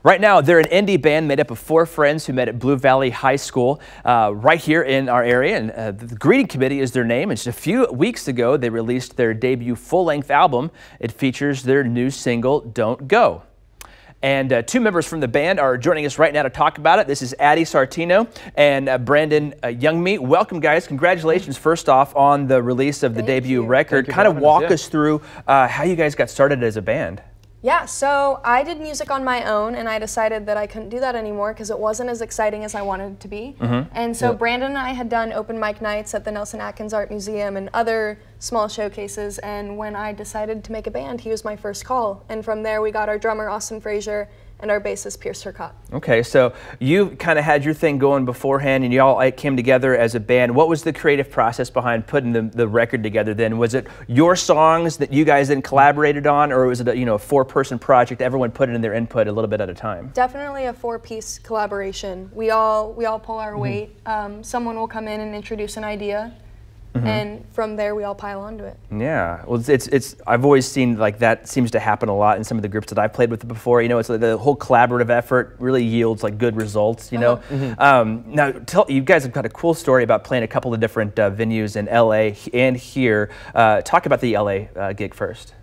Right now, they're an indie band made up of 4 friends who met at Blue Valley High School right here in our area. And the Greeting Committee is their name. And just a few weeks ago, they released their debut full-length album. It features their new single, Don't Go. And 2 members from the band are joining us right now to talk about it. This is Addie, Sartino, and Brandon, Yangmi. Welcome, guys. Congratulations, first off, on the release of the debut record. Kind of walk us through how you guys got started as a band. Yeah, so I did music on my own, and I decided that I couldn't do that anymore because it wasn't as exciting as I wanted it to be. And so Brandon and I had done open mic nights at the Nelson Atkins Art Museum and other small showcases, and when I decided to make a band, he was my first call. And from there, we got our drummer, Austin Frazier, and our bassist, Pierce Turcotte. Okay, so you kind of had your thing going beforehand, and you all came together as a band. What was the creative process behind putting the record together then? Was it your songs that you guys then collaborated on, or was it a 4-person project, everyone put in their input a little bit at a time? Definitely a 4-piece collaboration. We all pull our weight. Someone will come in and introduce an idea, and from there we all pile onto it. Yeah, well, I've always seen like that seems to happen a lot in some of the groups that I've played with before. It's like the whole collaborative effort really yields like good results. Now, you guys have got a cool story about playing a couple of different venues in LA and here. Talk about the LA gig first,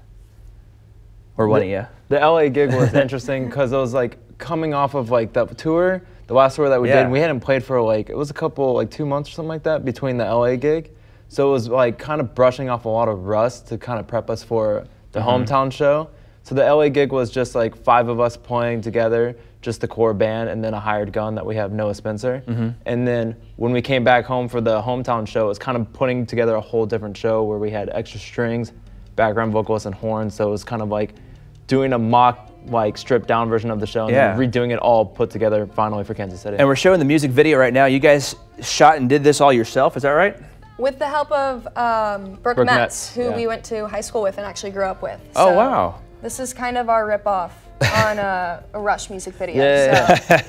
or one of you. The LA gig was interesting because it was like coming off of like the tour, the last tour that we did. And we hadn't played for like, it was a couple, like 2 months or something like that between the LA gig. So it was like kind of brushing off a lot of rust to kind of prep us for the hometown show. So the LA gig was just like 5 of us playing together, just the core band, and then a hired gun that we have, Noah Spencer. And then when we came back home for the hometown show, it was kind of putting together a whole different show where we had extra strings, background vocalists, and horns. So it was kind of like doing a mock, like stripped down version of the show and then redoing it all put together finally for Kansas City. And we're showing the music video right now. You guys shot and did this all yourself, is that right? With the help of Brooke Metz, who we went to high school with and actually grew up with. So wow. This is kind of our ripoff on a Rush music video.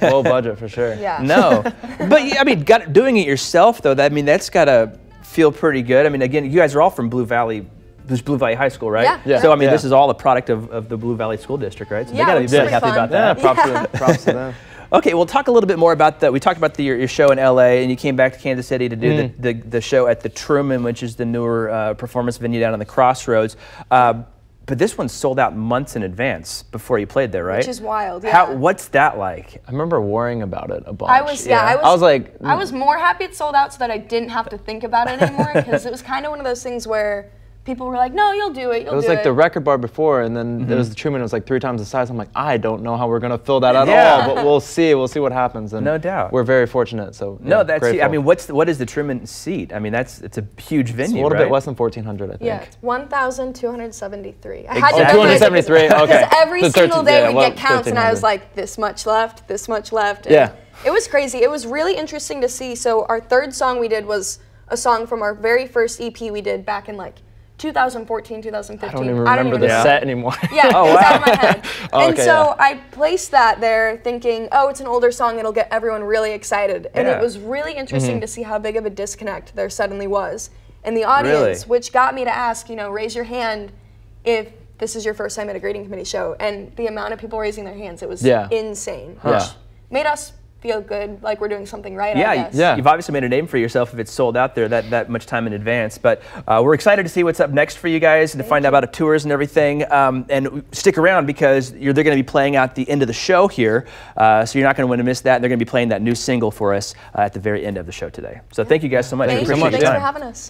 Low budget for sure. No, but I mean, doing it yourself though, that's gotta feel pretty good. I mean, again, you guys are all from Blue Valley High School, right? So I mean, this is all a product of the Blue Valley School District, right? So they gotta be pretty happy about that. Props to them. Okay, we'll talk a little bit more about that. We talked about your show in LA, and you came back to Kansas City to do the show at the Truman, which is the newer performance venue down on the Crossroads. But this one sold out months in advance before you played there, right? Which is wild. What's that like? I remember worrying about it a bunch. I was more happy it sold out so that I didn't have to think about it anymore, because it was kind of one of those things where people were like, no, you'll do it, It was like the Record Bar before, and then there was the Truman. It was like 3 times the size. I'm like, I don't know how we're gonna fill that at all, but we'll see. We'll see what happens. And no doubt, we're very fortunate. So that's. I mean, what is the Truman seat? I mean, it's a huge venue. It's a little bit less than 1,400, I think. Yeah, 1,273. I had to 273. Okay. Because every single day we'd get counts, and I was like, this much left, this much left. And it was crazy. It was really interesting to see. So our 3rd song we did was a song from our very first EP we did back in like 2014, 2015. I don't even remember the set anymore. Yeah, it was out of my head. And so I placed that there thinking, oh, it's an older song, it'll get everyone really excited. And it was really interesting to see how big of a disconnect there suddenly was in the audience, which got me to ask, raise your hand if this is your first time at a Greeting Committee show. And the amount of people raising their hands, it was insane, which made us feel good, like we're doing something right, I guess. Yeah, you've obviously made a name for yourself if it's sold out there that much time in advance. But we're excited to see what's up next for you guys and to find out about the tours and everything. And stick around because they're going to be playing out the end of the show here. So you're not going to want to miss that. They're going to be playing that new single for us at the very end of the show today. So thank you guys so much. Thanks for having us.